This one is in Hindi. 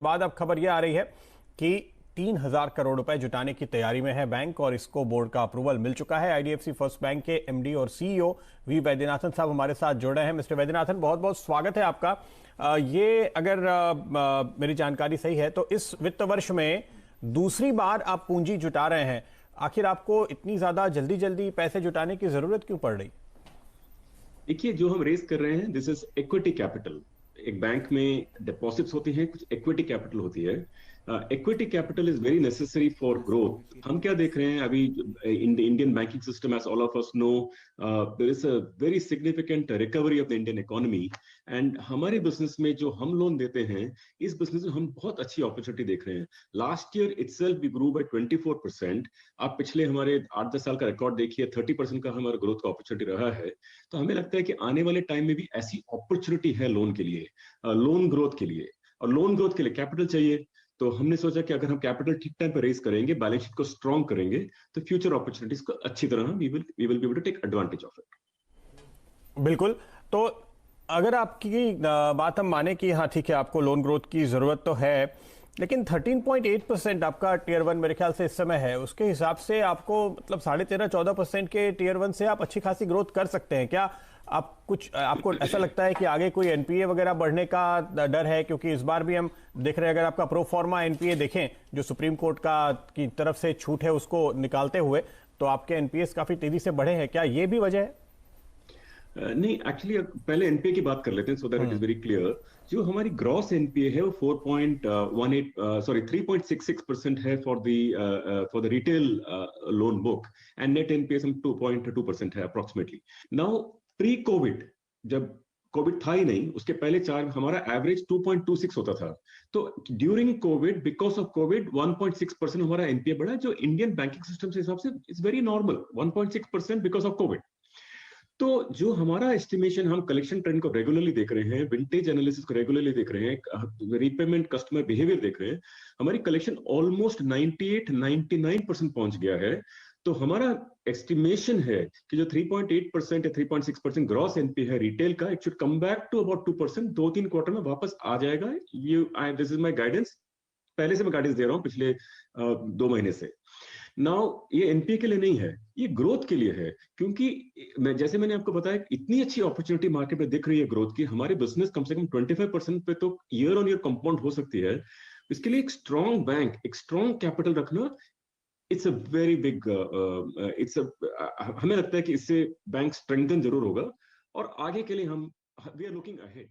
बाद अब खबर यह आ रही है कि 3,000 करोड़ रुपए जुटाने की तैयारी में है बैंक और इसको बोर्ड का अप्रूवल मिल चुका है। आईडीएफसी फर्स्ट बैंक के एमडी और सीईओ वी वैद्यनाथन साहब हमारे साथ जुड़ रहे हैं। मिस्टर वैद्यनाथन, बहुत बहुत स्वागत है आपका। ये अगर मेरी जानकारी सही है तो इस वित्त वर्ष में दूसरी बार आप पूंजी जुटा रहे हैं। आखिर आपको इतनी ज्यादा जल्दी जल्दी पैसे जुटाने की जरूरत क्यों पड़ रही? देखिए, जो हम रेस कर रहे हैं दिस इज इक्विटी कैपिटल। एक बैंक में डिपॉजिट्स होती हैं, कुछ इक्विटी कैपिटल होती है। Equity capital is very necessary for growth. हम क्या देख रहे हैं अभी in the Indian banking system, as all of us know, there is a very significant recovery of the Indian economy. And हमारे बिजनेस में जो हम लोन देते हैं, इस बिजनेस में हम बहुत अच्छी अपॉर्चुनिटी देख रहे हैं। Last year itself we grew by 24%। आप पिछले हमारे 8-10 साल का रिकॉर्ड देखिए, 30% का हमारा ग्रोथ का अपॉर्चुनिटी रहा है। तो हमें लगता है कि आने वाले टाइम में भी ऐसी अपॉर्चुनिटी है लोन के लिए, लोन ग्रोथ के लिए। और लोन ग्रोथ के लिए कैपिटल चाहिए। तो हमने सोचा कि अगर हम कैपिटल ठीक टाइम पर रेज करेंगे, बैलेंस शीट को स्ट्रॉन्ग करेंगे, तो फ्यूचर अपॉर्चुनिटीज को अच्छी तरह we will be able to take advantage of it. बिल्कुल। तो अगर आपकी बात हम माने कि हाँ ठीक है, आपको लोन ग्रोथ की जरूरत तो है, लेकिन 13.8% आपका टीयर वन मेरे ख्याल से इस समय है, उसके हिसाब से आपको मतलब 13.5-14% के टीयर वन से आप अच्छी खासी ग्रोथ कर सकते हैं क्या? आपको ऐसा लगता है कि आगे कोई एनपीए वगैरह बढ़ने का डर है? क्योंकि इस बार भी हम देख रहे हैं, अगर आपका प्रो फॉर्मा एनपीए देखें जो सुप्रीम कोर्ट का की तरफ से छूट है उसको निकालते हुए, तो आपके एनपीएस काफी तेजी से बढ़े हैं। क्या ये भी वजह है? नहीं, एक्चुअली पहले एनपीए की बात कर लेते हैं, so that it is very clear. जो हमारी ग्रॉस एनपीए है वो 4.18 सॉरी 3.66% है for the retail loan book. And net NPA हम 2.2% है अप्रोक्सीमेटली। नाउ प्री कोविड, जब कोविड था ही नहीं, उसके पहले चार हमारा एवरेज 2.26 होता था। तो during Covid, because of Covid 1.6% हमारा एनपीए बढ़ा, जो इंडियन बैंकिंग सिस्टम से हिसाब से it's very normal. 1.6% because of Covid. तो जो हमारा एस्टिमेशन, हम कलेक्शन ट्रेंड को रेगुलरली देख रहे हैं, विंटेज एनालिसिस को रेगुलरली देख रहे हैं, रीपेमेंट कस्टमर बिहेवियर देख रहे हैं, हमारी कलेक्शन ऑलमोस्ट 98-99% पहुंच गया है। तो हमारा एस्टिमेशन है कि जो 3.8% या 3.6% ग्रॉस एनपी है रिटेल का, it should come back to about 2%। 2-3 quarter में वापस आ जाएगा। This is my guidance. पहले से मैं गाइडेंस दे रहा हूं पिछले 2 महीने से। नाउ ये एनपीए के लिए नहीं है, ये ग्रोथ के लिए है। क्योंकि जैसे मैंने आपको बताया, इतनी अच्छी अपॉर्चुनिटी मार्केट में दिख रही है ग्रोथ की, हमारे बिजनेस कम से कम 25% पे तो ईयर ऑन ईयर कंपाउंड हो सकती है। इसके लिए एक स्ट्रॉन्ग बैंक, एक स्ट्रॉन्ग कैपिटल रखना, इट्स अ वेरी बिग, हमें लगता है कि इससे बैंक स्ट्रेंथन जरूर होगा। और आगे के लिए हम वी आर लुकिंग अहेड।